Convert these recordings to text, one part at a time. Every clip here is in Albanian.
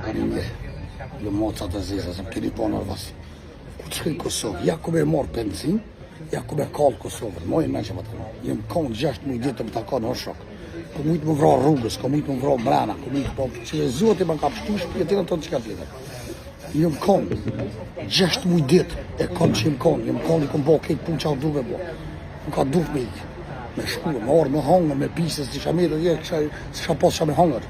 ka një me, jo mocat e zeza, se më keni po në rëvasi. Ku të shkoj Kosovë, ja ku me morë benzin, ja ku me kallë Kosovën, mojnë me që më të në. Jem konë 6 muj ditë më të ka në shok. Ku mujtë më vra rrugës, ku mujtë më vra mbrana, ku mujtë po, që e zote më ka pështu shpjetin e tonë që ka tjetër. Jem konë 6 muj ditë, e konë që jem konë i kom bo kejtë punë që a du me bo. Më ka duh me ikë, me shkuë, me orë, me hangër, me pisës, që shamirë, se shka posë qa me hangër.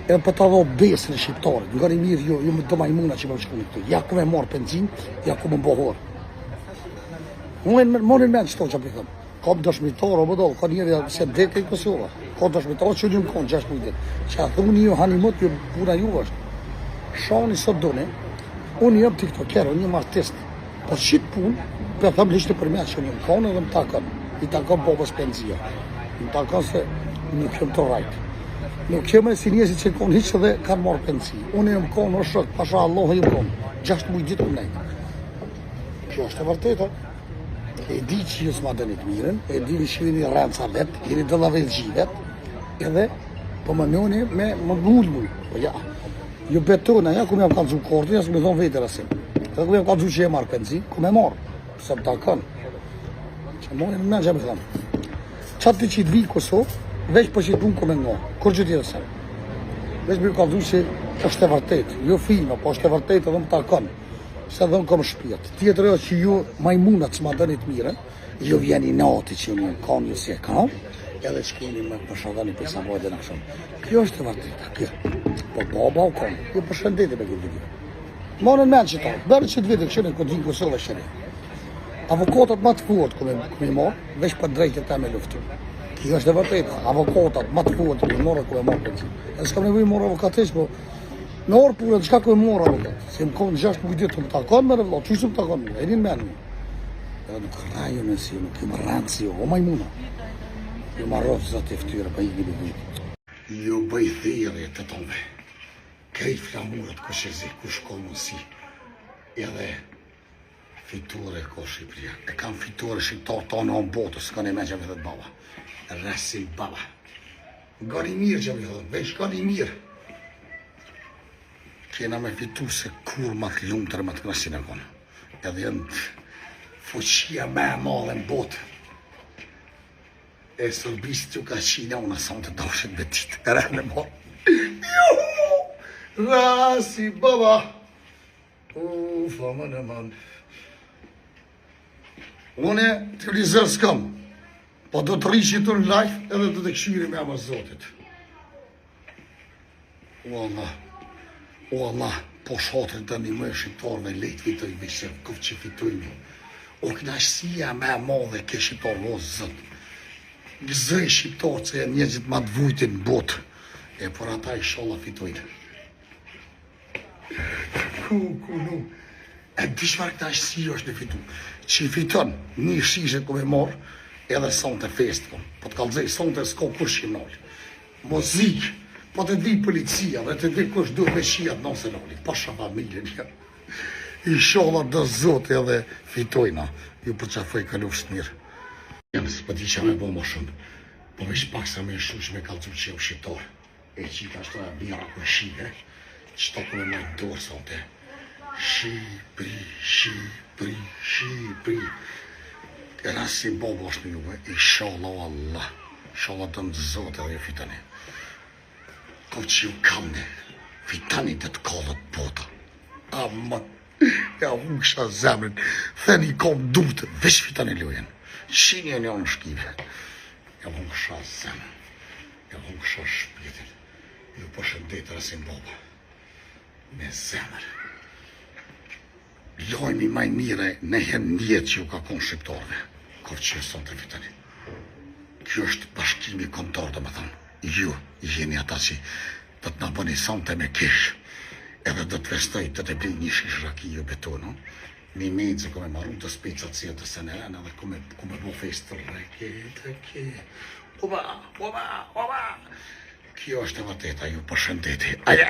Edhe për të dho besën e shqiptarit, nga një mirë jo më do majmuna që më shku në këtu. Ja ku me marë benzin, ja ku me mbohor. Monin men që to që për thëmë. Ka dëshmitar, o bëdollë, ka njëri se deke i Kosova. Ka dëshmitar që një më konë, 6 mujtë. Që a thuni ju hanimot, ju puna ju është. Shani sot done, unë jam tiktoker, unë jam artist. Po shqit punë, për thëmë lishtë për me që një më konë edhe më takon. I takon bobës penzia. Më takon se nuk jam të rajtë. Nuk jam e si njësit që konë hiqë dhe kanë marë pensi. Unë jam konë o shok, pasha Allah jam konë. 6 mujtë ditë unë nejtë. Kjo është e vërteta. E di që ju s'ma dënit miren, e di që ju jeni rënca vetë, jeni dëllavel gjivet, edhe po më njoni me më mullë. Po ja, ju betona, ja ku me jam kanë zhu kortin, ja s'me thonë vetë rasim. Edhe ku me jam kanë zhu që e marë pensi, ku me marë, se më ta kanë. Që moni në men që me thonë. Qatë të që i t'vi Kosovë, veç për që i t'unë ku me nga, kur që tjetë sen. Veç me ju kanë zhu që është e vërtet, jo filma, po është e vërtet edhe më ta kanë. Se dhe në kom shpjet. Tjetër e që ju majmunat që ma dënit mire, ju vjeni nati që ju kanë ju si e kam, edhe që keni me përshëndani për sa vajde në shumë. Kjo është e vërteta, kjo. Po baba u kanë, ju përshëndeti me këtë video. Monën men që ta, bërë që të vite këshënë këtë vinë Kosovë e shëri. Avokatat ma të fuat këmë i marë, veç për drejtë ta me luftu. Kjo është e vërteta, avokatat ma të fuat këmë i marë këmë i marë për që. E s'kam nevoj marë avokatesh, po në orë punë, qka këmë morë avokat? Se më konë 6 mujtë ditë, më takon me rëvlo, qështë më takon me, edhin menë me. Edhe nuk rajo në si, nuk kemë rëndë si, o majmuna. Ju ma rëvë zë të ftyrë, pa i gjili vitë. Ju bëj thirje të tonë, krejt flamurët kush e zi, kush ko mundësi. Edhe fitore ko Shqipëria. E kam fitore shqiptarë tonë në botës, s'ka një me që me thëtë baba. Resi baba. Gani mirë që me thëtë, veç gani mirë. Kena me fitu se kur ma të lumë tërë ma të kënasin e konë. Edhe jënë fuqia me e madhe në botë. E sërbisë që ka qina unë asan të doshet betit. E rënë e madhe. Juhu! Rasi, baba! Ufa, më në manë. Une të vlizër s'kam. Po do të rishit të në live edhe do të këshyri me Amazotit. O Allah. O Allah, po shatër të një më shqiptarëve lejtë fitoj me që këfë që fitojme. O knashësia me madhe ke shqiptarë, o zëtë. Gëzëj shqiptarë që e njerëzit ma të vujtin në botë. E por ata i shala fitojnë. Nu. E dishmar knashësia është në fitu. Që i fiton, një shishet ku me marë, edhe sonë të festë. Po të kalëzej, sonë të s'ko kur shqinalë. Muzikë. Po të di policia dhe të di kush duhet me shia të nëse nëllit, pasha familjen ja. I shola dhe zote edhe fitojna, ju për qafoj kalufës mirë. Jam së pëti që me bo më shumë, po veç pak sa me shush me kalcu që jam shqiptar. E qita ashtu e bira kër shqipe, që ta këme majtë dorë sote. Shqipëri. E rasi bobo është në juve, i shola o Allah, shola të në zote dhe fitani. Ko që ju kam ne, fitani të të kallët bota. Ama, ja vusha zemrin, theni i kom dutë, veç fitani lujen. Shinje një në shkive. Ja vusha zemrin, ja vusha shpjetin. Ju përshëndetë rasin boba. Me zemër. Lojmi maj mire, ne hem njetë që ju ka konë shqiptarve. Ko që ju sonë të fitani. Kjo është bashkimi kontor, dhe më thanë. Ju jeni ata që do të në bëni sante me kish, edhe do të festoj të të bëj një shish raki ju betono, një mejtë që kome marru të specat si e të seneren, edhe kome bo fest të reke, oba. Kjo është e vërteta, ju përshëndeti. Aje!